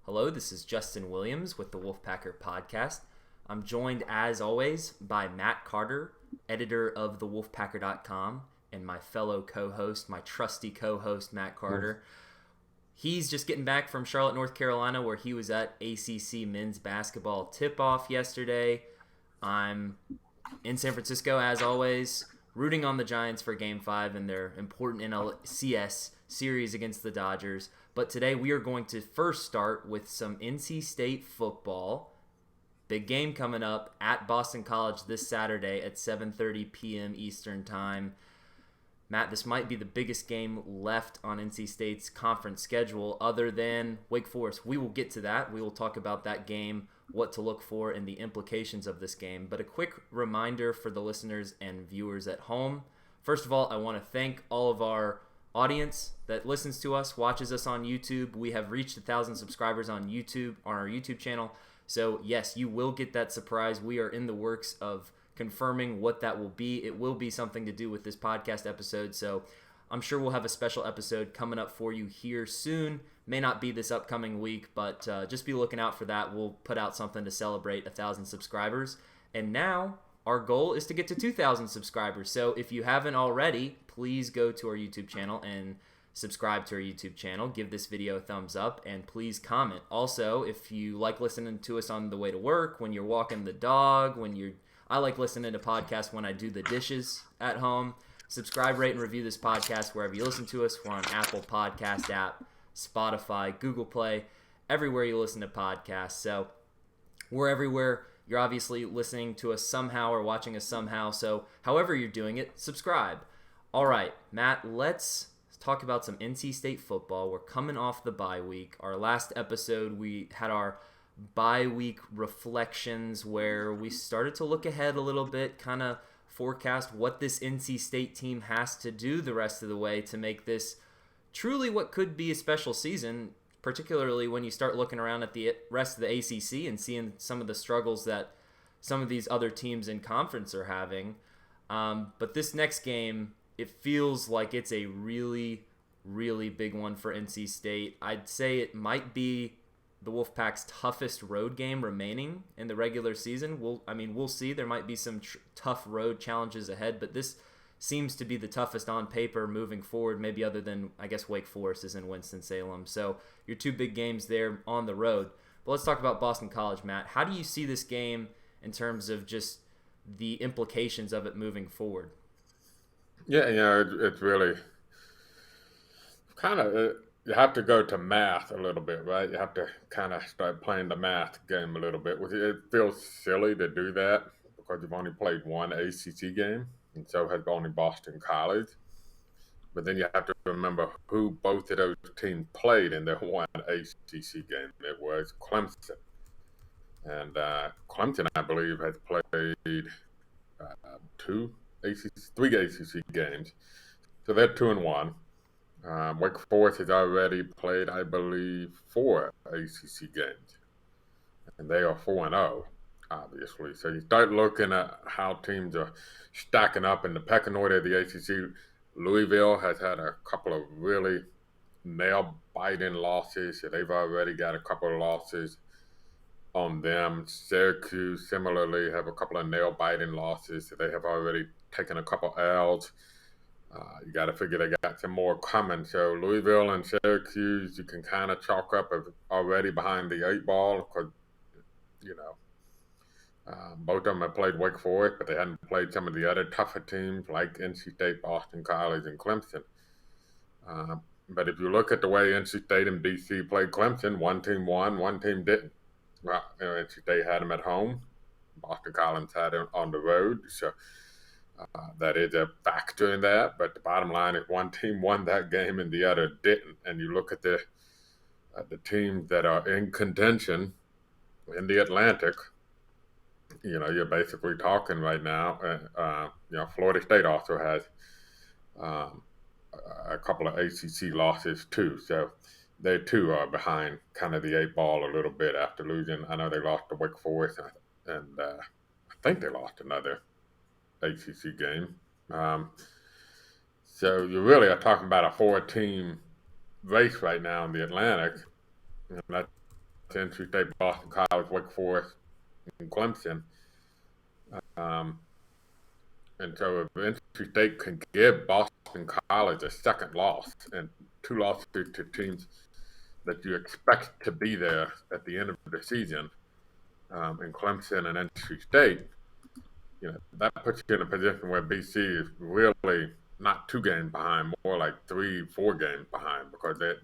Hello, this is Justin Williams with the Wolfpacker Podcast. I'm joined, as always, by Matt Carter, editor of thewolfpacker.com, and my fellow co-host, my trusty co-host, Matt Carter. He's just getting back from Charlotte, North Carolina, where he was at ACC Men's Basketball Tip Off yesterday. I'm in San Francisco, as always, rooting on the Giants for Game 5 in their important NLCS series against the Dodgers. But today we are going to first start with some NC State football. Big game coming up at Boston College this Saturday at 7:30 p.m. Eastern Time. Matt, this might be the biggest game left on NC State's conference schedule other than Wake Forest. We will get to that. We will talk about that game, what to look for, and the implications of this game. But a quick reminder for the listeners and viewers at home. First of all, I want to thank all of our audience that listens to us, watches us on YouTube. We have reached 1,000 subscribers on YouTube, on our YouTube channel. So yes, you will get that surprise. We are in the works of confirming what that will be. It will be something to do with this podcast episode. So I'm sure we'll have a special episode coming up for you here soon. May not be this upcoming week, but just be looking out for that. We'll put out something to celebrate 1,000 subscribers. And now our goal is to get to 2,000 subscribers. So if you haven't already, please go to our YouTube channel and subscribe to our YouTube channel. Give this video a thumbs up and please comment. Also, if you like listening to us on the way to work, when you're walking the dog, I like listening to podcasts when I do the dishes at home. Subscribe, rate, and review this podcast wherever you listen to us. We're on Apple Podcast app, Spotify, Google Play, everywhere you listen to podcasts. So we're everywhere. You're obviously listening to us somehow or watching us somehow. So however you're doing it, subscribe. All right, Matt, let's talk about some NC State football. We're coming off the bye week. Our last episode, we had our bye week reflections where we started to look ahead a little bit, kind of forecast what this NC State team has to do the rest of the way to make this truly what could be a special season, particularly when you start looking around at the rest of the ACC and seeing some of the struggles that some of these other teams in conference are having. But this next game, it feels like it's a really, really big one for NC State. I'd say it might be the Wolfpack's toughest road game remaining in the regular season. We'll see. There might be some tough road challenges ahead, but this seems to be the toughest on paper moving forward, maybe other than, I guess, Wake Forest is in Winston-Salem. So your two big games there on the road. But let's talk about Boston College, Matt. How do you see this game in terms of just the implications of it moving forward? Yeah, it's really kind of, you have to go to math a little bit, right? You have to kind of start playing the math game a little bit. It feels silly to do that because you've only played one ACC game, and so has only Boston College. But then you have to remember who both of those teams played in their one ACC game. It was Clemson. And Clemson, I believe, has played three ACC games. So they're 2-1. Wake Forest has already played, I believe, 4 ACC games. And they are 4-0, obviously. So you start looking at how teams are stacking up in the pecking order of the ACC. Louisville has had a couple of really nail-biting losses. So they've already got a couple of losses on them. Syracuse, similarly, have a couple of nail-biting losses. So they have already taken a couple L's. You got to figure they got some more coming. So Louisville and Syracuse, you can kind of chalk up as already behind the 8 ball because, both of them have played Wake Forest, but they hadn't played some of the other tougher teams like NC State, Boston College, and Clemson. But if you look at the way NC State and BC played Clemson, one team won, one team didn't. Well, NC State had them at home. Boston College had them on the road. So that is a factor in that. But the bottom line is one team won that game and the other didn't. And you look at the teams that are in contention in the Atlantic, you're basically talking right now. Florida State also has a couple of ACC losses too. So they too are behind kind of the 8 ball a little bit after losing. I know they lost to Wake Forest, and I think they lost another ACC game. So you really are talking about a 4-team race right now in the Atlantic. And that's NC State, Boston College, Wake Forest, and Clemson. And so if NC State can give Boston College a second loss and two losses to teams that you expect to be there at the end of the season, in Clemson and NC State, that puts you in a position where BC is really not 2 games behind, more like 3-4 games behind, because they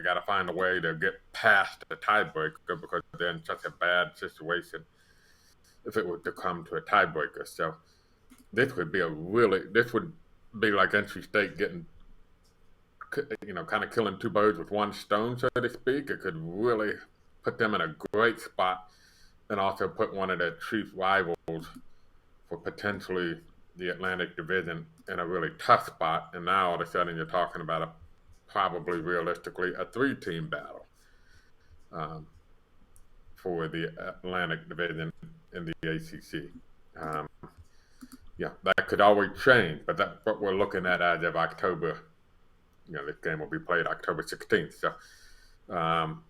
got to find a way to get past the tiebreaker, because they're in such a bad situation if it were to come to a tiebreaker. So this would be like NC State getting, kind of killing 2 birds with 1 stone, so to speak. It could really put them in a great spot, and also put one of their chief rivals for potentially the Atlantic Division in a really tough spot. And now all of a sudden you're talking about probably realistically a 3-team battle for the Atlantic Division in the ACC. That could always change, but that's what we're looking at as of October. This game will be played October 16th. So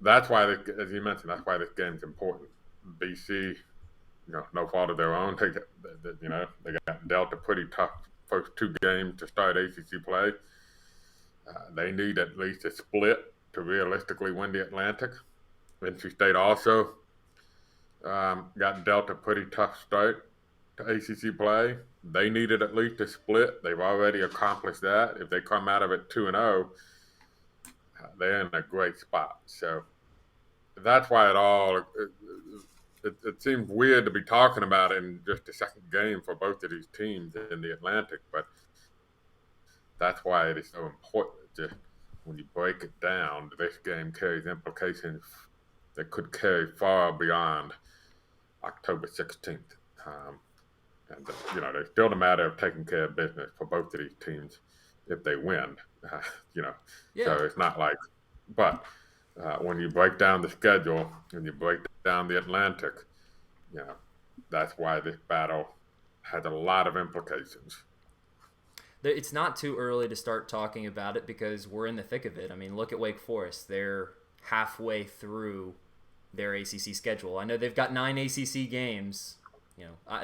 that's why, as you mentioned, that's why this game's important. BC, no fault of their own. They got dealt a pretty tough first 2 games to start ACC play. They need at least a split to realistically win the Atlantic. NC State also got dealt a pretty tough start to ACC play. They needed at least a split. They've already accomplished that. If they come out of it 2-0, they're in a great spot. So that's why it seems weird to be talking about it in just the second game for both of these teams in the Atlantic, but that's why it is so important. Just when you break it down, this game carries implications that could carry far beyond October 16th. There's still a matter of taking care of business for both of these teams if they win. So it's not like, but when you break down the schedule and you break down the Atlantic, that's why this battle has a lot of implications. It's not too early to start talking about it because we're in the thick of it. I mean, look at Wake Forest. They're halfway through their ACC schedule. I know they've got 9 ACC games.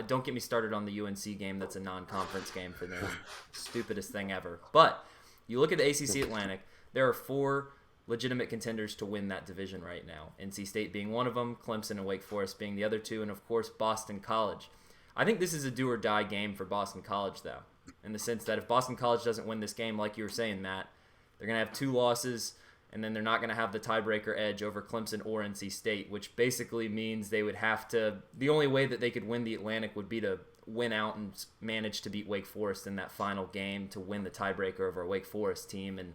Don't get me started on the UNC game. That's a non-conference game for them. Stupidest thing ever. But you look at the ACC Atlantic, there are 4 legitimate contenders to win that division right now. NC State being one of them, Clemson and Wake Forest being the other 2, and of course Boston College. I think this is a do-or-die game for Boston College, though, in the sense that if Boston College doesn't win this game, like you were saying, Matt, they're going to have 2 losses, and then they're not going to have the tiebreaker edge over Clemson or NC State, which basically means they would have to – the only way that they could win the Atlantic would be to win out and manage to beat Wake Forest in that final game to win the tiebreaker over a Wake Forest team, and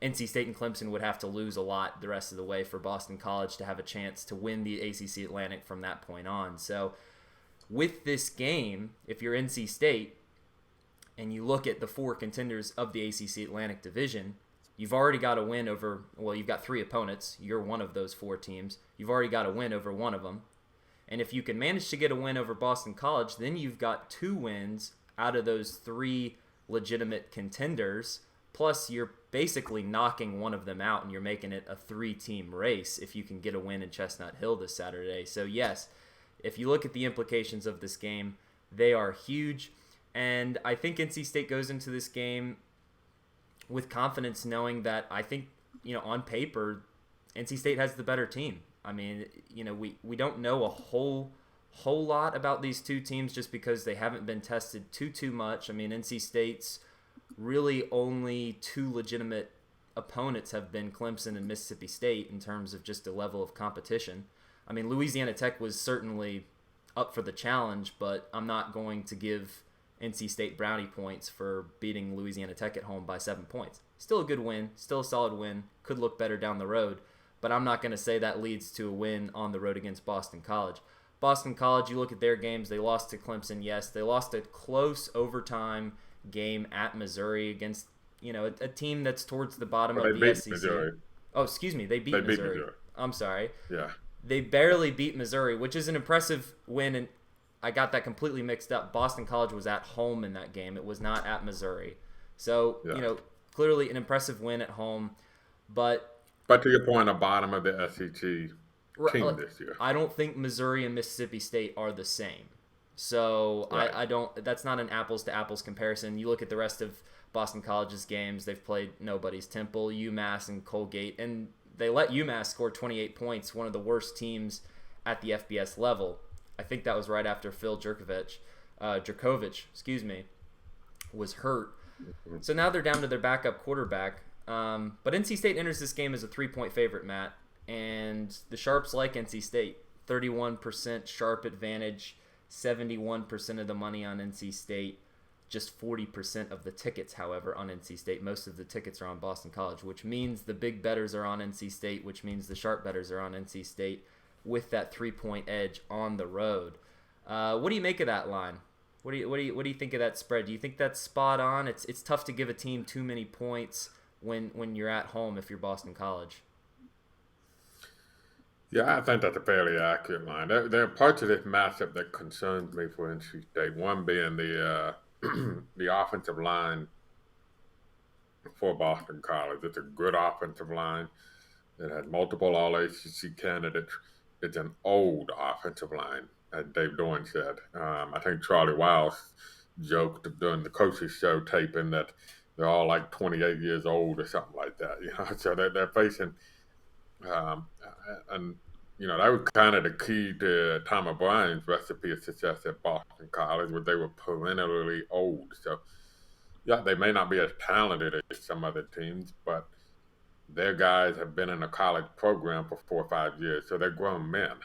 NC State and Clemson would have to lose a lot the rest of the way for Boston College to have a chance to win the ACC Atlantic from that point on. So with this game, if you're NC State and you look at the 4 contenders of the ACC Atlantic Division, you've already got a win over, well, you've got 3 opponents. You're one of those 4 teams. You've already got a win over one of them. And if you can manage to get a win over Boston College, then you've got 2 wins out of those 3 legitimate contenders. Plus, you're basically knocking one of them out, and you're making it a 3-team race if you can get a win in Chestnut Hill this Saturday. So, yes, if you look at the implications of this game, they are huge. And I think NC State goes into this game with confidence, knowing that I think, on paper, NC State has the better team. I mean, we don't know a whole lot about these 2 teams just because they haven't been tested too much. I mean, NC State's really only 2 legitimate opponents have been Clemson and Mississippi State in terms of just a level of competition. I mean, Louisiana Tech was certainly up for the challenge, but I'm not going to give NC State brownie points for beating Louisiana Tech at home by 7 points. Still a good win, still a solid win, could look better down the road, but I'm not going to say that leads to a win on the road against Boston College. Boston College, you look at their games, they lost to Clemson, yes. They lost a close overtime game at Missouri against, a team that's towards the bottom of the SEC. Missouri. Oh, excuse me, they beat Missouri. I'm sorry. Yeah. They barely beat Missouri, which is an impressive win, and I got that completely mixed up. Boston College was at home in that game. It was not at Missouri. So, clearly an impressive win at home. But But to your point, the bottom of the SEC team Like, this year. I don't think Missouri and Mississippi State are the same. So Right. I don't. That's not an apples to apples comparison. You look at the rest of Boston College's games; they've played nobody's Temple, UMass, and Colgate, and they let UMass score 28 points. One of the worst teams at the FBS level. I think that was right after Phil Jerkovich, was hurt. So now they're down to their backup quarterback. But NC State enters this game as a 3-point favorite, Matt, and the Sharps like NC State. 31% Sharp advantage, 71% of the money on NC State, just 40% of the tickets, however, on NC State. Most of the tickets are on Boston College, which means the big bettors are on NC State, which means the sharp bettors are on NC State with that 3-point edge on the road. What do you make of that line? What do you think of that spread? Do you think that's spot on? It's tough to give a team too many points when you're at home if you're Boston College. Yeah, I think that's a fairly accurate line. There are parts of this matchup that concerns me for NC State. One being the the offensive line for Boston College. It's a good offensive line. It has multiple All ACC candidates. It's an old offensive line, as Dave Dorn said. I think Charlie Wiles joked during the coaches show taping that they're all like 28 years old or something like that. So they're facing. And that was kind of the key to Tom O'Brien's recipe of success at Boston College, where they were perennially old. So, yeah, they may not be as talented as some other teams, but their guys have been in a college program for 4 or 5 years, so they're grown men.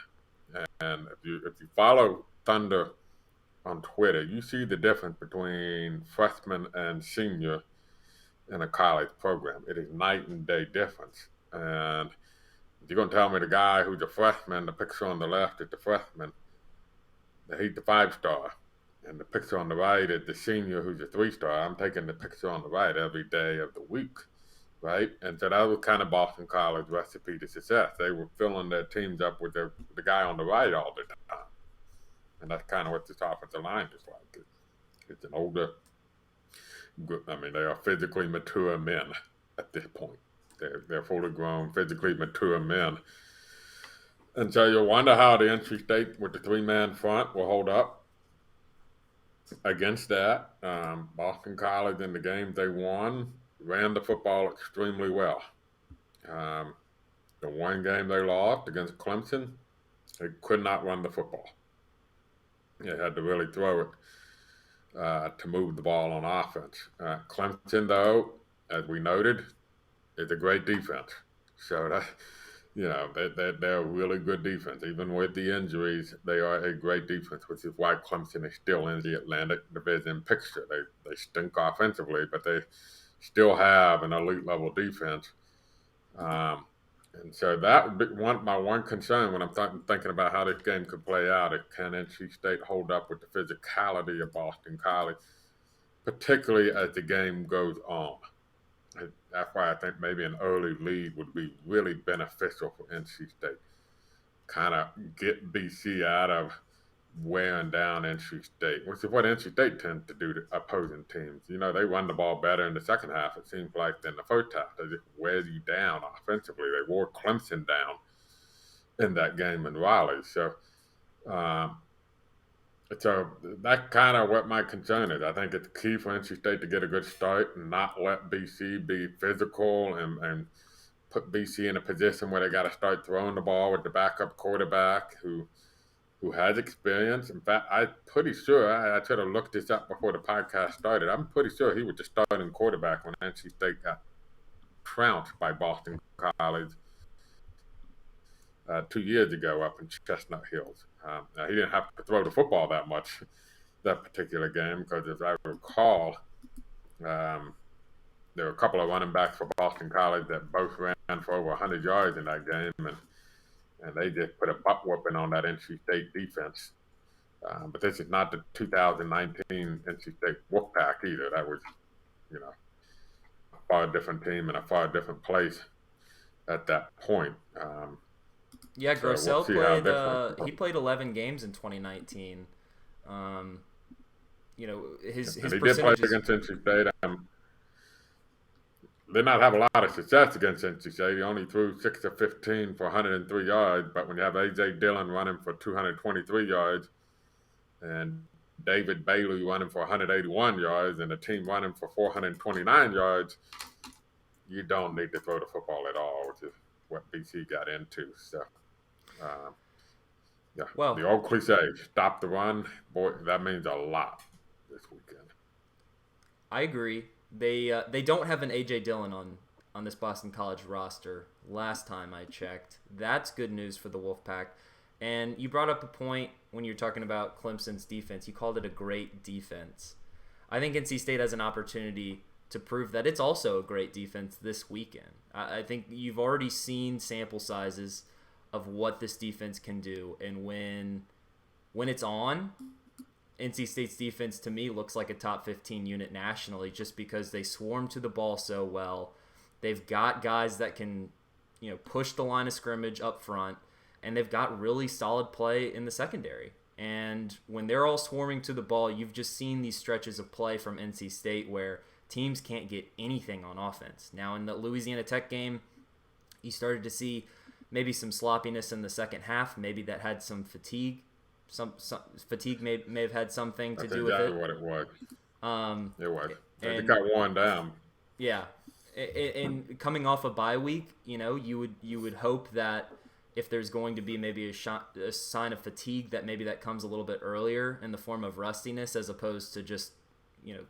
And if you follow Thunder on Twitter, you see the difference between freshman and senior in a college program. It is night and day difference. And if you're going to tell me the guy who's a freshman, the picture on the left is the freshman, that he's the 5-star, and the picture on the right is the senior who's a 3-star. I'm taking the picture on the right every day of the week, right? And so that was kind of Boston College recipe to success. They were filling their teams up with the guy on the right all the time. And that's kind of what this offensive line is like. It's an older, they are physically mature men at this point. They're fully grown, physically mature men. And so you'll wonder how the NC State with the 3-man front will hold up against that. Boston College in the games they won ran the football extremely well. The one game they lost against Clemson, they could not run the football. They had to really throw it to move the ball on offense. Clemson, though, as we noted, is a great defense. So that, they're a really good defense. Even with the injuries, they are a great defense, which is why Clemson is still in the Atlantic Division picture. They stink offensively, but they still have an elite level defense. And so that would be my one concern when I'm thinking about how this game could play out. Is can NC State hold up with the physicality of Boston College, particularly as the game goes on? That's why I think maybe an early lead would be really beneficial for NC State. Kind of get BC out of wearing down NC State, which is what NC State tends to do to opposing teams. They run the ball better in the second half, it seems like, than the first half. They just wear you down offensively. They wore Clemson down in that game in Raleigh. So that's kind of what my concern is. I think it's key for NC State to get a good start and not let BC be physical and put BC in a position where they got to start throwing the ball with the backup quarterback who has experience. In fact, I'm pretty sure, I should have looked this up before the podcast started, I'm pretty sure he was the starting quarterback when NC State got trounced by Boston College 2 years ago up in Chestnut Hills. Now, he didn't have to throw the football that much that particular game because, as I recall, there were a couple of running backs for Boston College that both ran for over 100 yards in that game, and they just put a butt whooping on that NC State defense. But this is not the 2019 NC State Wolfpack either. That was, a far different team and a far different place at that point. Yeah, Grossell played 11 games in 2019. His he percentages. did play against NC State. did not have a lot of success against NC State. He only threw 6 of 15 for 103 yards. But when you have A.J. Dillon running for 223 yards and David Bailey running for 181 yards and the team running for 429 yards, you don't need to throw the football at all, which is what BC got into. So, yeah, well, the old cliche, stop the run, boy, that means a lot this weekend. I agree. They don't have an A.J. Dillon on this Boston College roster last time I checked. That's good news for the Wolfpack. And you brought up a point when you're talking about Clemson's defense. You called it a great defense. I think NC State has an opportunity to prove that it's also a great defense this weekend. I think you've already seen sample sizes of what this defense can do. And when it's on, NC State's defense, to me, looks like a top 15 unit nationally just because they swarm to the ball so well. They've got guys that can, push the line of scrimmage up front, and they've got really solid play in the secondary. And when they're all swarming to the ball, you've just seen these stretches of play from NC State where teams can't get anything on offense. Now, in the Louisiana Tech game, you started to see maybe some sloppiness in the second half. Maybe that had some fatigue. Some fatigue may have had something to do with it. That's exactly what it was. It was. They got worn down. Yeah, and coming off a bye week, you would hope that if there's going to be maybe a sign of fatigue, that maybe that comes a little bit earlier in the form of rustiness as opposed to just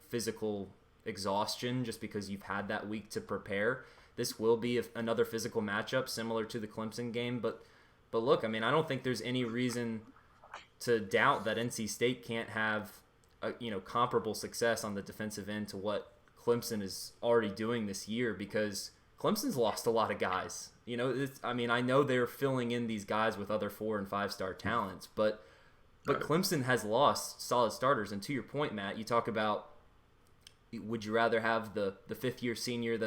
physical exhaustion just because you've had that week to prepare. This will be another physical matchup similar to the Clemson game, but look, I don't think there's any reason to doubt that NC State can't have comparable success on the defensive end to what Clemson is already doing this year, because Clemson's lost a lot of guys. I know they're filling in these guys with other 4- and 5-star talents, but Clemson has lost solid starters. And to your point, Matt, you talk about, would you rather have the fifth-year senior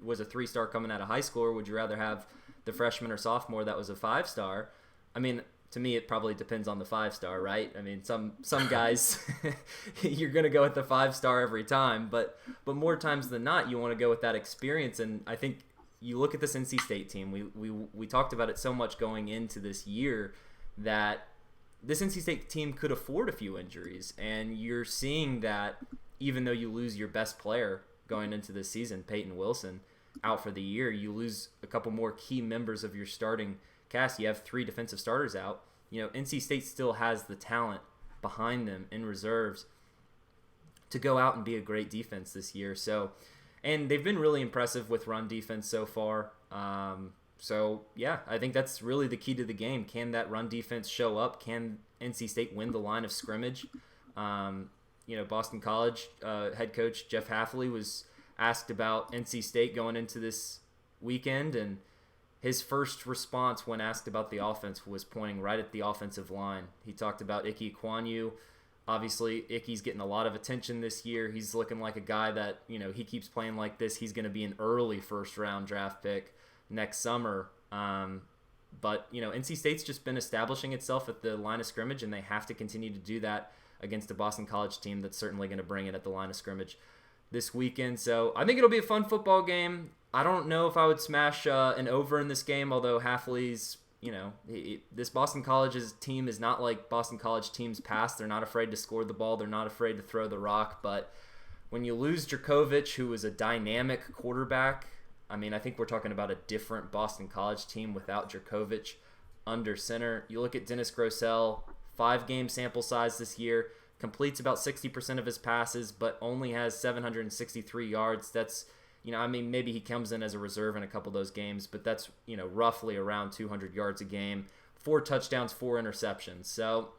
was a 3-star coming out of high school, or would you rather have the freshman or sophomore that was a 5-star? To me, it probably depends on the 5-star, right? Some guys, you're going to go with the 5-star every time, but more times than not, you want to go with that experience. And I think you look at this NC State team. We talked about it so much going into this year that this NC State team could afford a few injuries, and you're seeing that even though you lose your best player going into this season, Peyton Wilson, out for the year, you lose a couple more key members of your starting cast. You have 3 defensive starters out. NC State still has the talent behind them in reserves to go out and be a great defense this year. So, and they've been really impressive with run defense so far. Yeah, I think that's really the key to the game. Can that run defense show up? Can NC State win the line of scrimmage? Boston College head coach Jeff Hafley was asked about NC State going into this weekend, and his first response when asked about the offense was pointing right at the offensive line. He talked about Ike Ekwonu. Obviously, Ike's getting a lot of attention this year. He's looking like a guy that, he keeps playing like this, he's going to be an early first-round draft pick next summer. But NC State's just been establishing itself at the line of scrimmage, and they have to continue to do that against a Boston College team that's certainly going to bring it at the line of scrimmage this weekend. So I think it'll be a fun football game. I don't know if I would smash an over in this game, although Hafley's, this Boston College's team is not like Boston College teams past. They're not afraid to score the ball. They're not afraid to throw the rock. But when you lose Djokovic, who is a dynamic quarterback, I think we're talking about a different Boston College team without Djokovic under center. You look at Dennis Grosel, 5-game sample size this year, completes about 60% of his passes, but only has 763 yards. That's maybe he comes in as a reserve in a couple of those games, but that's, roughly around 200 yards a game, 4 touchdowns, 4 interceptions. So,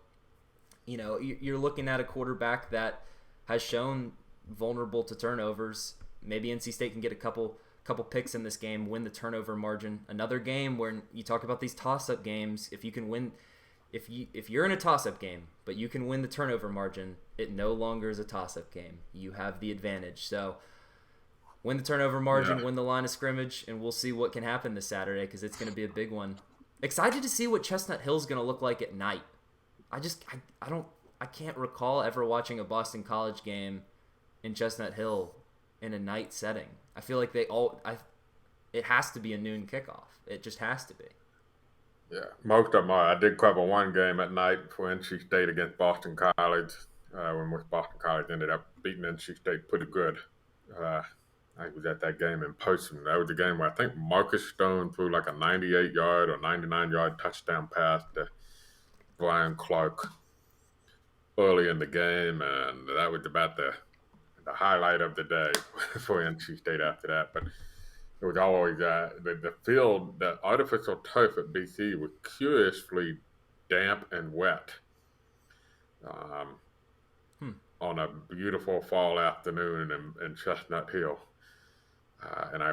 you're looking at a quarterback that has shown vulnerable to turnovers. Maybe NC State can get a couple picks in this game, win the turnover margin. Another game where you talk about these toss-up games, if you can win, if you're in a toss-up game, but you can win the turnover margin, it no longer is a toss-up game. You have the advantage. So, win the turnover margin, win the line of scrimmage, and we'll see what can happen this Saturday because it's going to be a big one. Excited to see what Chestnut Hill's going to look like at night. I can't recall ever watching a Boston College game in Chestnut Hill in a night setting. I feel like it has to be a noon kickoff. It just has to be. Yeah, most of them are. I did cover one game at night for NC State against Boston College, when Boston College ended up beating NC State pretty good. I was at that game in person. That was the game where I think Marcus Stone threw like a 98-yard or 99-yard touchdown pass to Brian Clark early in the game, and that was about the highlight of the day for NC State after that. But it was always the field, the artificial turf at BC was curiously damp and wet on a beautiful fall afternoon in Chestnut Hill. And I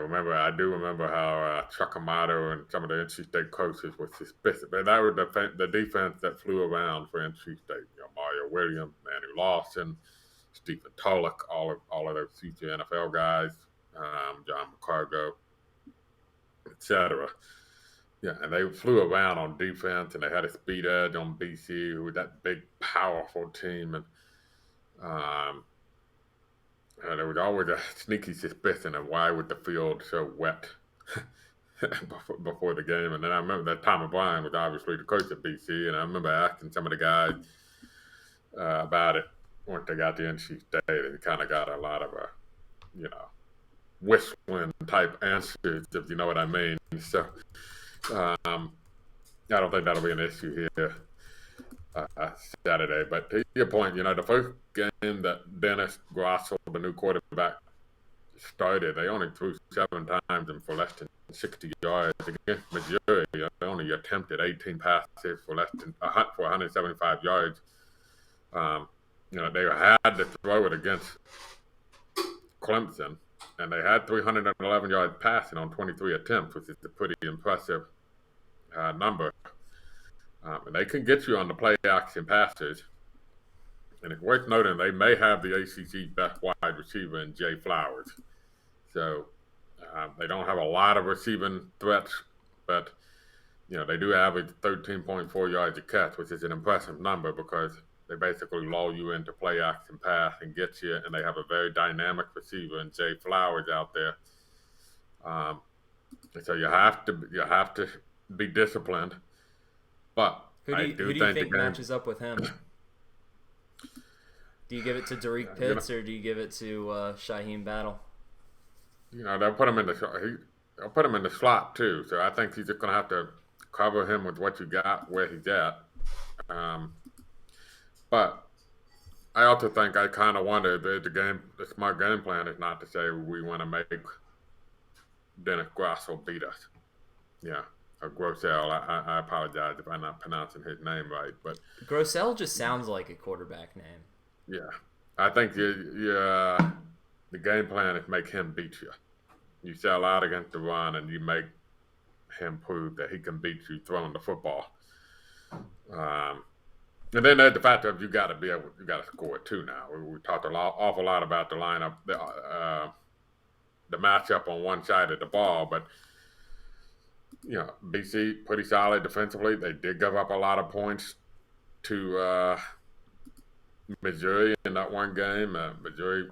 do remember how Chuck Amato and some of the NC State coaches were suspicious. But that was the defense that flew around for NC State. Mario Williams, Manny Lawson, Stephen Tulloch, all of those future NFL guys, John McCargo, etc. Yeah, and they flew around on defense, and they had a speed edge on BC, who was that big, powerful team. And there was always a sneaky suspicion of why was the field so wet before the game. And then I remember that Tom O'Brien was obviously the coach at BC, and I remember asking some of the guys about it once they got to NC State, and kind of got a lot of whistling type answers, if you know what I mean. So I don't think that'll be an issue here Saturday. But to your point, the first game that Dennis Grossel, the new quarterback, started, they only threw 7 times and for less than 60 yards. Against Missouri, they only attempted 18 passes for 175 yards. They had to throw it against Clemson, and they had 311 yards passing on 23 attempts, which is a pretty impressive number. And they can get you on the play action passes. And it's worth noting they may have the ACC best wide receiver in Jay Flowers. So they don't have a lot of receiving threats, but they do average 13.4 yards a catch, which is an impressive number because they basically lull you into play action pass and get you, and they have a very dynamic receiver in Jay Flowers out there. So you have to be disciplined. But who do you think matches up with him? Do you give it to Derek Pitts or do you give it to Shaheem Battle? They'll put him in the slot too. So I think he's just going to have to cover him with what you got where he's at. But I also think I kind of wonder if the smart game plan is not to say we want to make Dennis Grossel beat us. Yeah. Or Grossell. I apologize if I'm not pronouncing his name right, but Grossell just sounds like a quarterback name. Yeah, I think the game plan is make him beat you. You sell out against the run, and you make him prove that he can beat you throwing the football. And then there's the fact that you got to score it too. Now we talked awful lot about the lineup, the matchup on one side of the ball, but. BC pretty solid defensively. They did give up a lot of points to Missouri in that one game. Missouri,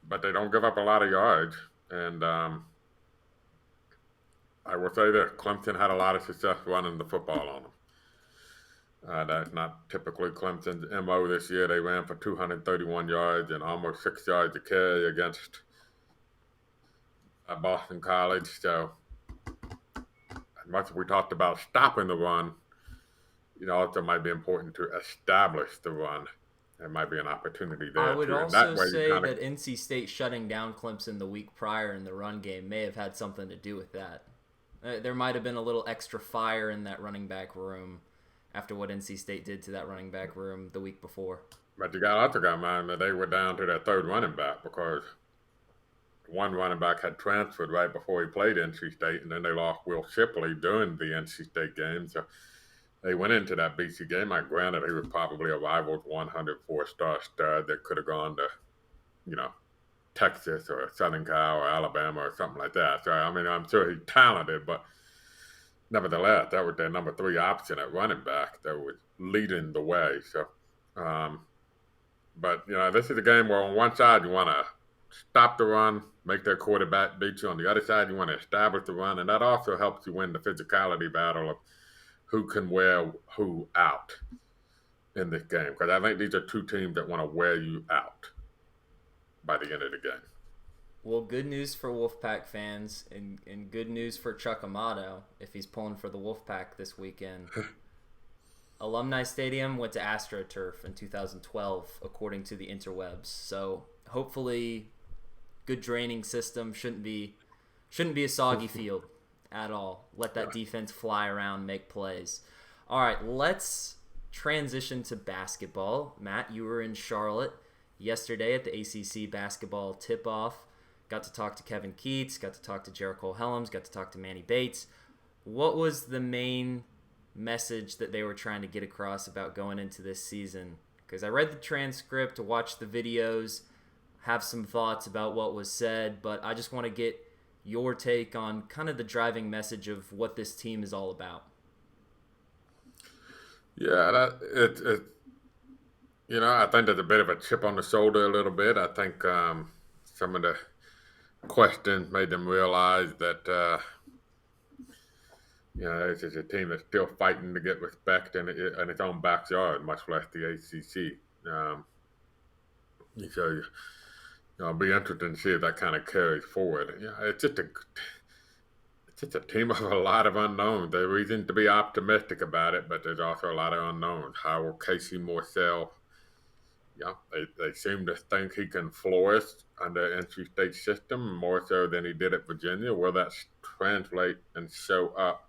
but they don't give up a lot of yards. And I will say that Clemson had a lot of success running the football on them. That's not typically Clemson's MO this year. They ran for 231 yards and almost 6 yards a carry against Boston College. So much as we talked about stopping the run, also might be important to establish the run. There might be an opportunity there. I would also say that NC State shutting down Clemson the week prior in the run game may have had something to do with that. There might have been a little extra fire in that running back room after what NC State did to that running back room the week before. But you also got in mind that they were down to their third running back because one running back had transferred right before he played NC State, and then they lost Will Shipley during the NC State game. So they went into that BC game. Granted, he was probably a rival's 104-star stud that could have gone to, Texas or Southern Cal or Alabama or something like that. So, I'm sure he's talented, but nevertheless, that was their number 3 option at running back that was leading the way. So, but, this is a game where on one side you want to stop the run, make their quarterback beat you. On the other side, you want to establish the run, and that also helps you win the physicality battle of who can wear who out in this game. Because I think these are two teams that want to wear you out by the end of the game. Well, good news for Wolfpack fans and good news for Chuck Amato if he's pulling for the Wolfpack this weekend. Alumni Stadium went to AstroTurf in 2012, according to the interwebs. So hopefully, good draining system shouldn't be a soggy field at all. Let that defense fly around, make plays. All right, let's transition to basketball. Matt, you were in Charlotte yesterday at the ACC Basketball Tip Off. Got to talk to Kevin Keats, got to talk to Jericho Helms, got to talk to Manny Bates. What was the main message that they were trying to get across about going into this season? Because I read the transcript, watched the videos, have some thoughts about what was said, but I just want to get your take on kind of the driving message of what this team is all about. Yeah, I think there's a bit of a chip on the shoulder a little bit. I think some of the questions made them realize that this is a team that's still fighting to get respect in its own backyard, much less the ACC. So, it'll be interesting to see if that kind of carries forward. It's just a team of a lot of unknowns. There's reason to be optimistic about it, but there's also a lot of unknowns. How will Casey Morsell? They seem to think he can flourish under NC State system more so than he did at Virginia. Will that translate and show up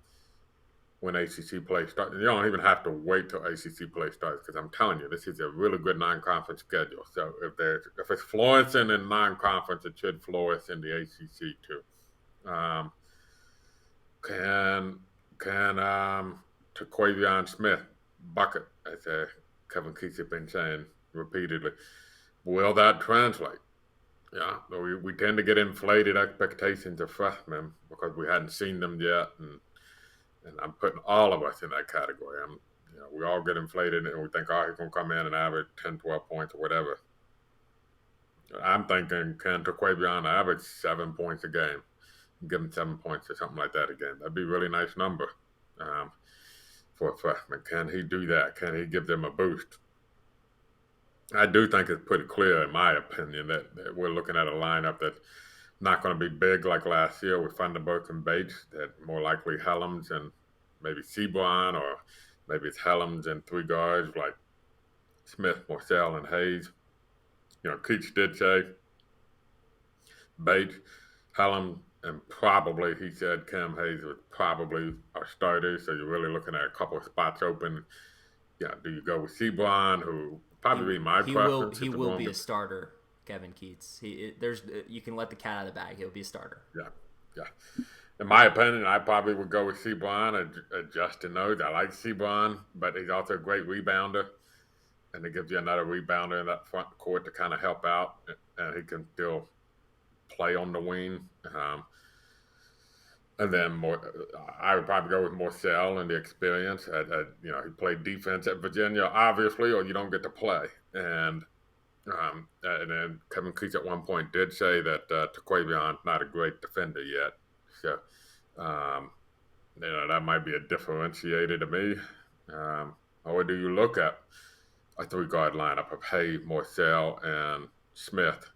when ACC play starts? You don't even have to wait till ACC play starts, because I'm telling you, this is a really good non-conference schedule. So if it's flourishing in non-conference, it should flourish in the ACC too. Can Turquavion Smith bucket, as Kevin Keats has been saying repeatedly, will that translate? We tend to get inflated expectations of freshmen because we hadn't seen them yet, and I'm putting all of us in that category. We all get inflated and we think, he's going to come in and average 10, 12 points or whatever. I'm thinking, can Turquavion average 7 points a game? Give him 7 points or something like that again. That'd be a really nice number for a freshman. Can he do that? Can he give them a boost? I do think it's pretty clear, in my opinion, that we're looking at a lineup that's not going to be big like last year with Vandenberg and Bates. That more likely Helms and maybe Seaborn, or maybe it's Helms and three guards like Smith, Morsell, and Hayes. Keats did say Bates, Helms, and probably, he said, Cam Hayes was probably our starter. So you're really looking at a couple of spots open. Do you go with Seaborn, who probably be my preference? He will be a starter, Kevin Keats. You can let the cat out of the bag. He'll be a starter. Yeah. In my opinion, I probably would go with Seaborn and Justin knows I like Seaborn, but he's also a great rebounder, and it gives you another rebounder in that front court to kind of help out, and he can still play on the wing. And then I would probably go with Morsell and the experience. He played defense at Virginia, obviously, or you don't get to play. And then Kevin Keats at one point did say that Turquavion's not a great defender yet. So, that might be a differentiator to me. Or do you look at a three-guard lineup of Hayes, Morsell, and Smith,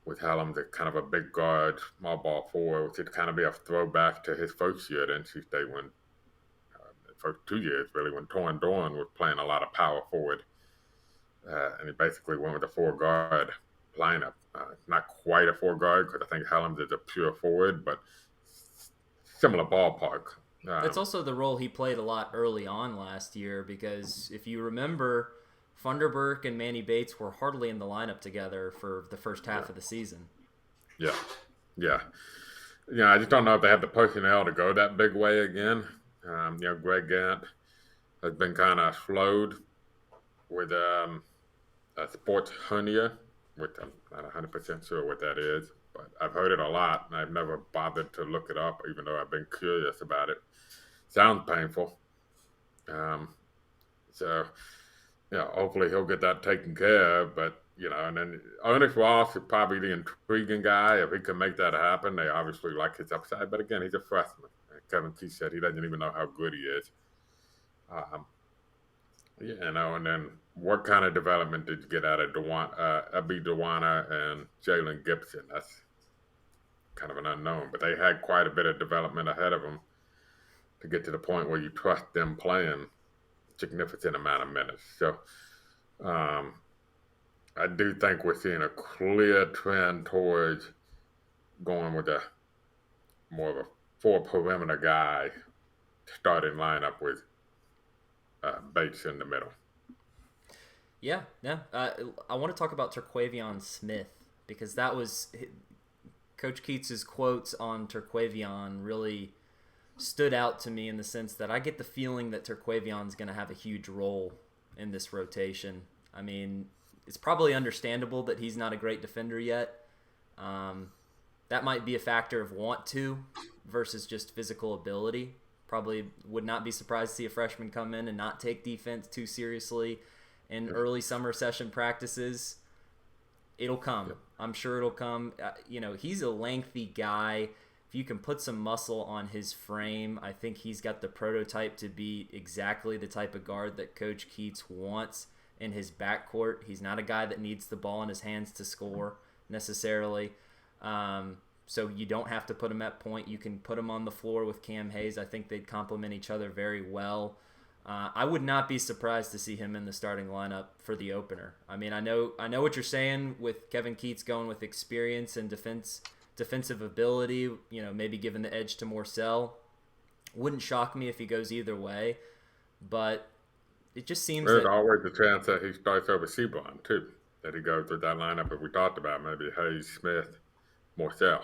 with Helms at kind of a big guard, small ball forward, which would kind of be a throwback to his first year at NC State when, the first 2 years really, when Torrin Dorn was playing a lot of power forward. And he basically went with a four-guard lineup. Not quite a four-guard, because I think Helms is a pure forward, but similar ballpark. That's also the role he played a lot early on last year, because if you remember, Vandenberg and Manny Bates were hardly in the lineup together for the first half of the season. Yeah. I just don't know if they have the personnel to go that big way again. Greg Gant has been kind of slowed with a sports hernia, which I'm not 100% sure what that is, but I've heard it a lot, and I've never bothered to look it up, even though I've been curious about it. Sounds painful. Hopefully he'll get that taken care of, but And then Ernest Ross is probably the intriguing guy. If he can make that happen, they obviously like his upside. But again, he's a freshman. And Kevin Keith said he doesn't even know how good he is. Um, and then what kind of development did you get out of Abby Dewana and Jalen Gibson? That's kind of an unknown. But they had quite a bit of development ahead of them to get to the point where you trust them playing a significant amount of minutes. So I do think we're seeing a clear trend towards going with a more of a four perimeter guy starting lineup with Bates in the middle. Yeah. I want to talk about Turquavion Smith because that was Coach Keats's quotes on Turquavion really stood out to me in the sense that I get the feeling that Turquavion's going to have a huge role in this rotation. I mean, it's probably understandable that he's not a great defender yet. That might be a factor of want to versus just physical ability. Probably would not be surprised to see a freshman come in and not take defense too seriously in early summer session practices. It'll come. Yep. I'm sure it'll come. He's a lengthy guy. If you can put some muscle on his frame, I think he's got the prototype to be exactly the type of guard that Coach Keats wants in his backcourt. He's not a guy that needs the ball in his hands to score necessarily. So you don't have to put him at point. You can put him on the floor with Cam Hayes. I think they'd complement each other very well. I would not be surprised to see him in the starting lineup for the opener. I mean, I know what you're saying with Kevin Keats going with experience and defensive ability, maybe giving the edge to Morcell. Wouldn't shock me if he goes either way, but it just seems there's always a chance that he starts over Sebron too, that he goes through that lineup that we talked about, maybe Hayes, Smith, Morcell.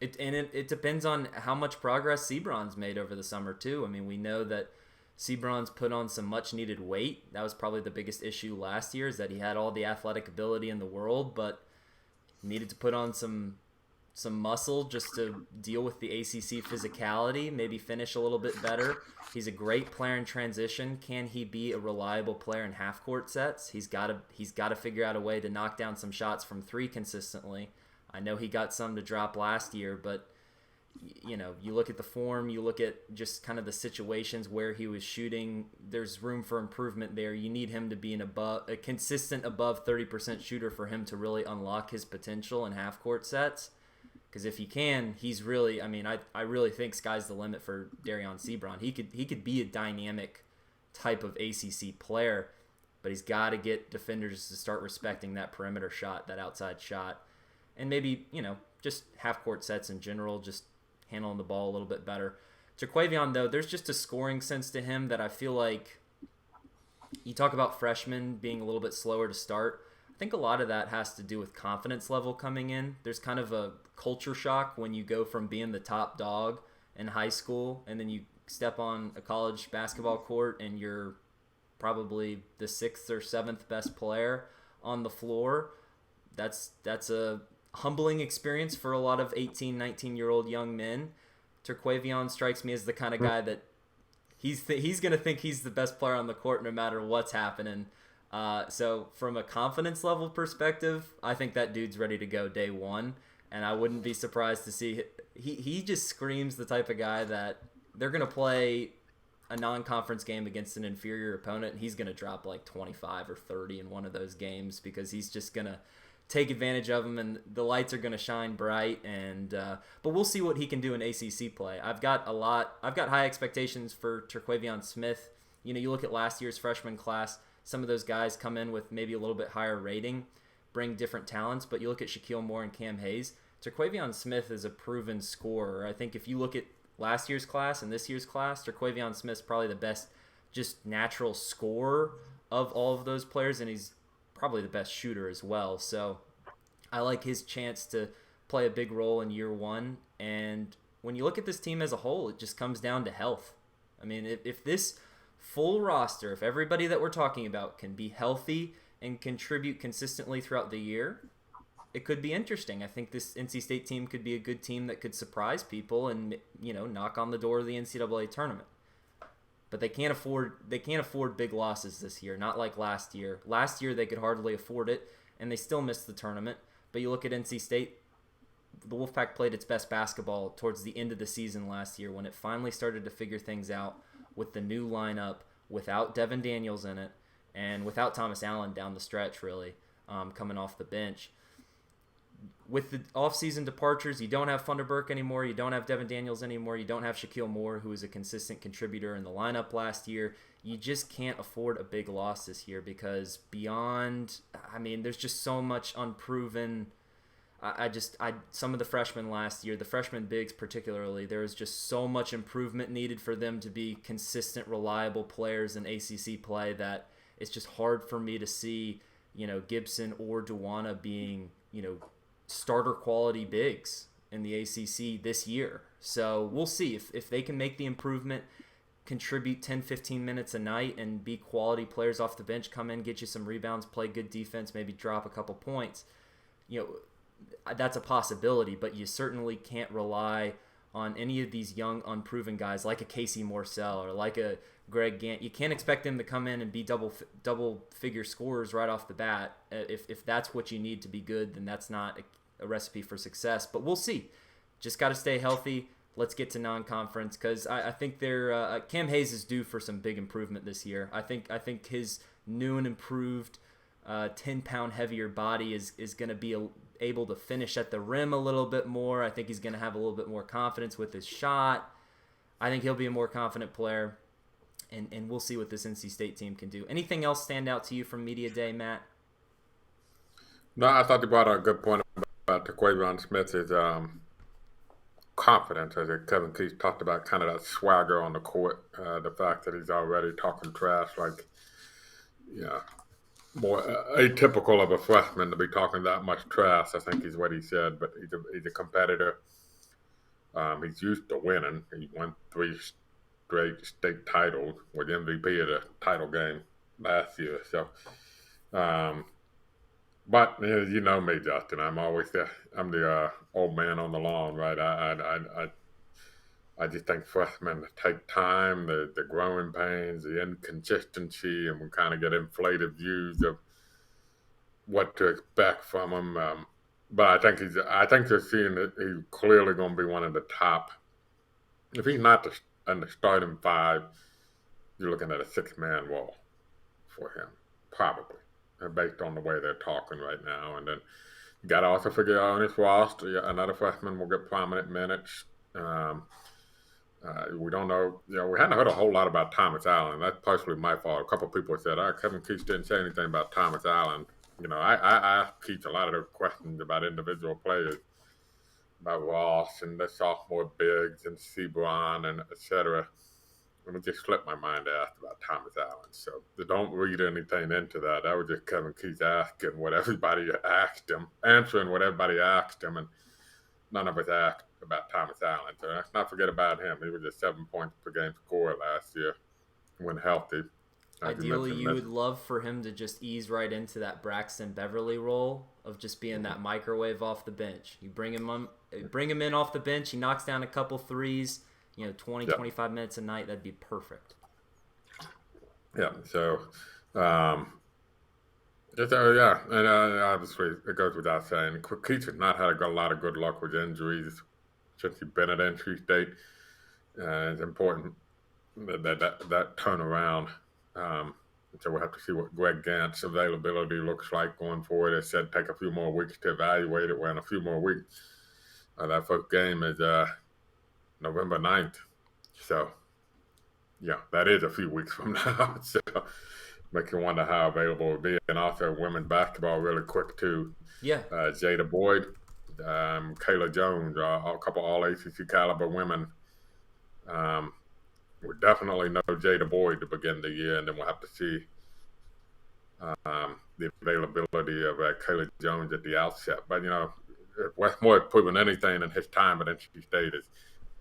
It depends on how much progress Sebron's made over the summer too. I mean, we know that Sebron's put on some much needed weight. That was probably the biggest issue last year, is that he had all the athletic ability in the world, but needed to put on some muscle just to deal with the ACC physicality, maybe finish a little bit better. He's a great player in transition. Can he be a reliable player in half-court sets? He's got to figure out a way to knock down some shots from three consistently. I know he got some to drop last year, but you look at the form, you look at just kind of the situations where he was shooting, there's room for improvement there. You need him to be a consistent above 30% shooter for him to really unlock his potential in half-court sets. Because if he can, he's really, I really think sky's the limit for Darion Sebron. He could be a dynamic type of ACC player, but he's got to get defenders to start respecting that perimeter shot, that outside shot. And maybe, just half-court sets in general, just handling the ball a little bit better. Turquavion, though, there's just a scoring sense to him that I feel like you talk about freshmen being a little bit slower to start. I think a lot of that has to do with confidence level coming in. There's kind of a culture shock when you go from being the top dog in high school and then you step on a college basketball court and you're probably the 6th or 7th best player on the floor. That's a humbling experience for a lot of 18, 19-year-old young men. Turquavion strikes me as the kind of guy that he's going to think he's the best player on the court no matter what's happening. So from a confidence level perspective, I think that dude's ready to go day one, and I wouldn't be surprised to see he just screams the type of guy that they're going to play a non-conference game against an inferior opponent, and he's going to drop like 25 or 30 in one of those games because he's just going to take advantage of them, and the lights are going to shine bright. And but we'll see what he can do in ACC play. I've got high expectations for Turquavion Smith. You look at last year's freshman class. Some of those guys come in with maybe a little bit higher rating, bring different talents. But you look at Shaquille Moore and Cam Hayes. Turquavion Smith is a proven scorer. I think if you look at last year's class and this year's class, Turquavion Smith's probably the best just natural scorer of all of those players, and he's probably the best shooter as well. So I like his chance to play a big role in year one. And when you look at this team as a whole, it just comes down to health. I mean, if this full roster, if everybody that we're talking about can be healthy and contribute consistently throughout the year, it could be interesting. I think this NC State team could be a good team that could surprise people and, knock on the door of the NCAA tournament. But they can't afford big losses this year, not like last year. Last year they could hardly afford it, and they still missed the tournament. But you look at NC State, the Wolfpack played its best basketball towards the end of the season last year when it finally started to figure things out with the new lineup, without Devin Daniels in it, and without Thomas Allen down the stretch, really, coming off the bench. With the offseason departures, you don't have Funderburk anymore, you don't have Devin Daniels anymore, you don't have Shaquille Moore, who was a consistent contributor in the lineup last year. You just can't afford a big loss this year because there's just so much unproven. Some of the freshmen last year, the freshman bigs particularly, there was just so much improvement needed for them to be consistent, reliable players in ACC play that it's just hard for me to see, Gibson or Duana being, starter quality bigs in the ACC this year. So we'll see if they can make the improvement, contribute 10, 15 minutes a night and be quality players off the bench, come in, get you some rebounds, play good defense, maybe drop a couple points. That's a possibility, but you certainly can't rely on any of these young, unproven guys like a Casey Morsell or like a Greg Gant. You can't expect them to come in and be double-figure scorers right off the bat. If that's what you need to be good, then that's not a recipe for success. But we'll see. Just got to stay healthy. Let's get to non-conference because I think Cam Hayes is due for some big improvement this year. I think his new and improved 10-pound heavier body is going to be able to finish at the rim a little bit more. I think he's going to have a little bit more confidence with his shot. I think he'll be a more confident player, and we'll see what this NC State team can do. Anything else stand out to you from Media Day, Matt? No, I thought you brought up a good point about Turquavion Smith's confidence, as Kevin Keith talked about, kind of that swagger on the court, the fact that he's already talking trash, more atypical of a freshman to be talking that much trash, I think is what he said, but he's a competitor. He's used to winning. He won 3 straight state titles, with MVP of the title game last year. So, but you know me, Justin. I'm the old man on the lawn, right? I just think freshmen take time, the growing pains, the inconsistency, and we kind of get inflated views of what to expect from him. But I think they're seeing that he's clearly going to be one of the top. If he's not in the starting 5, you're looking at a 6-man wall for him, probably, based on the way they're talking right now. And then you got to also figure out Ernest Ross, another freshman, will get prominent minutes. We don't know. We hadn't heard a whole lot about Thomas Allen. That's partially my fault. A couple of people said, Kevin Keith didn't say anything about Thomas Allen. I asked Keith a lot of those questions about individual players, about Ross and the sophomore bigs and Sebron and et cetera. And it just slipped my mind to ask about Thomas Allen. So don't read anything into that. That was just Kevin Keith asking what everybody asked him, answering what everybody asked him, and none of us asked about Thomas Allen. So let's not forget about him. He was a 7 points per game scorer last year when healthy. Ideally, you would love for him to just ease right into that Braxton Beverly role of just being that microwave off the bench. You bring him in off the bench, he knocks down a couple threes, 25 minutes a night, that'd be perfect. Yeah, so, and obviously it goes without saying, Keith has not had a lot of good luck with injuries since he's been at NC State. It's important that turnaround. So we'll have to see what Greg Gant's availability looks like going forward. They said take a few more weeks to evaluate it. We're in a few more weeks. That first game is November 9th. So, that is a few weeks from now. So make you wonder how available it will be. And also women's basketball really quick, too. Yeah. Jada Boyd, Kayla Jones, a couple all-ACC caliber women. We definitely know Jada Boyd to begin the year, and then we'll have to see the availability of Kayla Jones at the outset. But, if Westmore has proven anything in his time at NC State is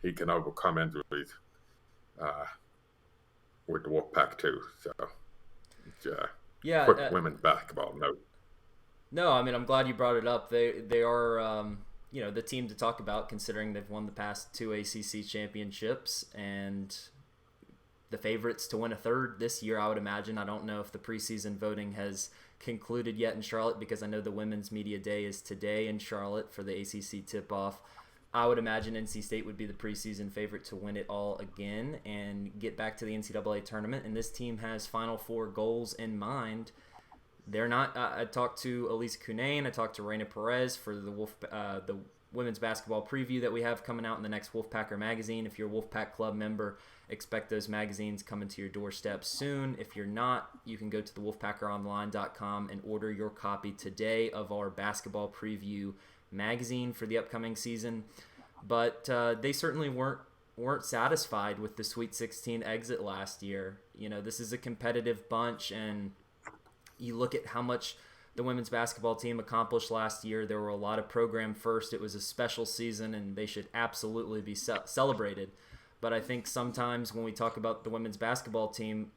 he can overcome injuries with the Wolfpack too. So, quick women's basketball note. No, I'm glad you brought it up. They are, the team to talk about considering they've won the past 2 ACC championships and the favorites to win a third this year, I would imagine. I don't know if the preseason voting has concluded yet in Charlotte, because I know the Women's Media Day is today in Charlotte for the ACC Tip Off. I would imagine NC State would be the preseason favorite to win it all again and get back to the NCAA tournament. And this team has Final Four goals in mind. They're not. I talked to Elisa Cunane. I talked to Reina Perez for the women's basketball preview that we have coming out in the next Wolfpacker magazine. If you're a Wolfpack Club member, expect those magazines coming to your doorstep soon. If you're not, you can go to the wolfpackeronline.com and order your copy today of our basketball preview magazine for the upcoming season. But they certainly weren't satisfied with the Sweet 16 exit last year. You know, this is a competitive bunch, and you look at how much the women's basketball team accomplished last year. There were a lot of program first. It was a special season, and they should absolutely be celebrated. But I think sometimes when we talk about the women's basketball team,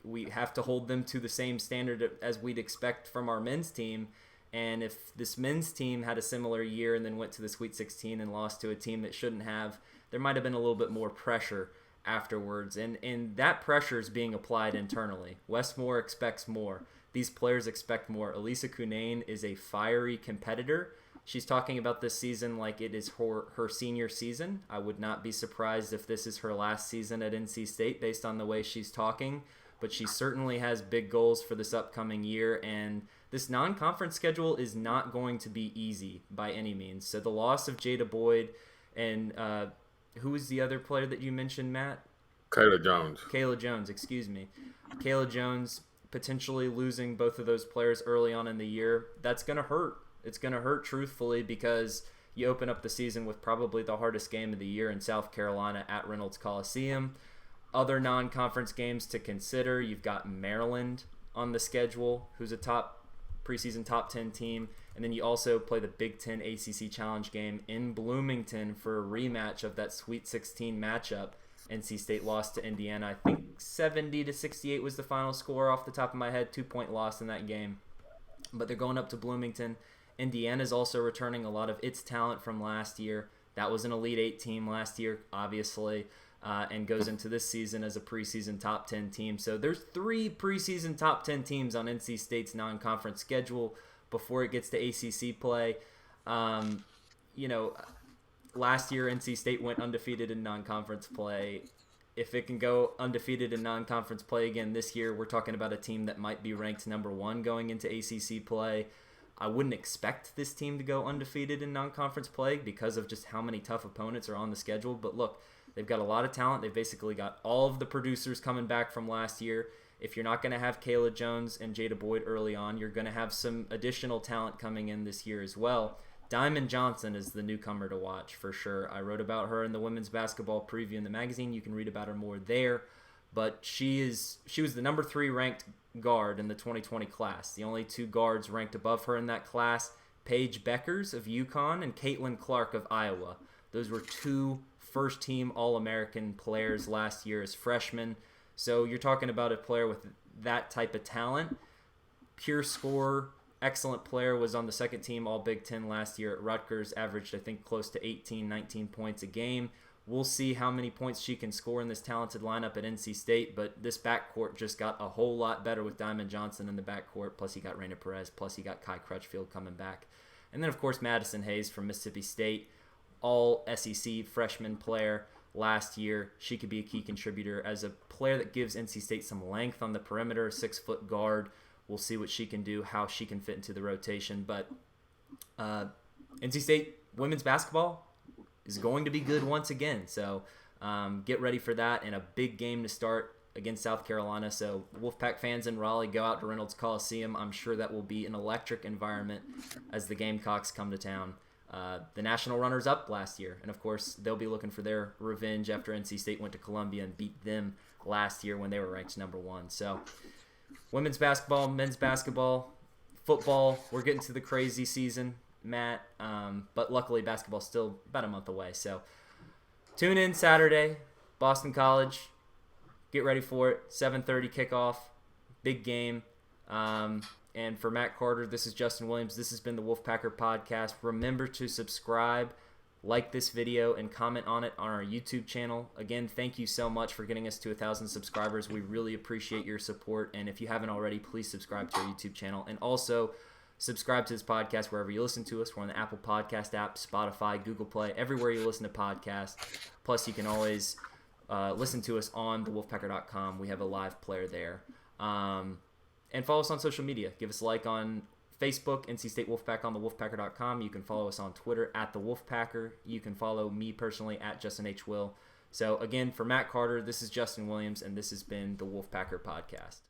we have to hold them to the same standard as we'd expect from our men's team. And if this men's team had a similar year and then went to the Sweet 16 and lost to a team that shouldn't have, there might have been a little bit more pressure afterwards. And that pressure is being applied internally. Westmore expects more. These players expect more. Elisa Cunane is a fiery competitor. She's talking about this season like it is her senior season. I would not be surprised if this is her last season at NC State based on the way she's talking. But she certainly has big goals for this upcoming year, and this non-conference schedule is not going to be easy by any means. So the loss of Jada Boyd and who was the other player that you mentioned, Matt? Kayla Jones. Kayla Jones potentially losing both of those players early on in the year. That's going to hurt. It's going to hurt truthfully, because you open up the season with probably the hardest game of the year in South Carolina at Reynolds Coliseum. Other non-conference games to consider, you've got Maryland on the schedule, who's a preseason top 10 team, and then you also play the Big Ten ACC Challenge game in Bloomington for a rematch of that Sweet 16 matchup. NC State lost to Indiana. I think 70-68 was the final score off the top of my head, 2-point loss in that game. But they're going up to Bloomington. Indiana's also returning a lot of its talent from last year. That was an Elite Eight team last year, obviously. And goes into this season as a preseason top 10 team. So there's 3 preseason top 10 teams on NC State's non-conference schedule before it gets to ACC play. Last year NC State went undefeated in non-conference play. If it can go undefeated in non-conference play again this year, we're talking about a team that might be ranked number 1 going into ACC play. I wouldn't expect this team to go undefeated in non-conference play because of just how many tough opponents are on the schedule. But look, they've got a lot of talent. They've basically got all of the producers coming back from last year. If you're not going to have Kayla Jones and Jada Boyd early on, you're going to have some additional talent coming in this year as well. Diamond Johnson is the newcomer to watch for sure. I wrote about her in the women's basketball preview in the magazine. You can read about her more there. But she was the number 3 ranked guard in the 2020 class. The only 2 guards ranked above her in that class, Paige Beckers of UConn and Caitlin Clark of Iowa. Those were 2 first-team All-American players last year as freshmen. So you're talking about a player with that type of talent. Pure scorer, excellent player, was on the second team All-Big Ten last year at Rutgers, averaged, I think, close to 18, 19 points a game. We'll see how many points she can score in this talented lineup at NC State, but this backcourt just got a whole lot better with Diamond Johnson in the backcourt, plus you got Reina Perez, plus you got Kai Crutchfield coming back. And then, of course, Madison Hayes from Mississippi State, all SEC freshman player last year. She could be a key contributor as a player that gives NC State some length on the perimeter, a 6-foot guard. We'll see what she can do, how she can fit into the rotation. But NC State women's basketball is going to be good once again. So get ready for that, and a big game to start against South Carolina. So Wolfpack fans in Raleigh, go out to Reynolds Coliseum. I'm sure that will be an electric environment as the Gamecocks come to town. The national runners-up last year, and of course they'll be looking for their revenge after NC State went to Columbia and beat them last year when they were ranked number 1. So women's basketball, men's basketball, football, we're getting to the crazy season, Matt, but luckily basketball's still about a month away. So tune in Saturday, Boston College, get ready for it, 7:30 kickoff, big game. And for Matt Carter, this is Justin Williams. This has been the Wolfpacker Podcast. Remember to subscribe like this video and comment on it on our YouTube channel. Again, thank you so much for getting us to 1,000 subscribers. We really appreciate your support. And if you haven't already, please subscribe to our YouTube channel. And also subscribe to this podcast wherever you listen to us. We're on the Apple Podcast app, Spotify, Google Play, everywhere you listen to podcasts. Plus, you can always listen to us on the Wolfpacker.com. We have a live player there. And follow us on social media. Give us a like on Facebook, NC State Wolfpack on the Wolfpacker.com. You can follow us on Twitter at the Wolfpacker. You can follow me personally at Justin H. Will. So again, for Matt Carter, this is Justin Williams, and this has been the Wolfpacker Podcast.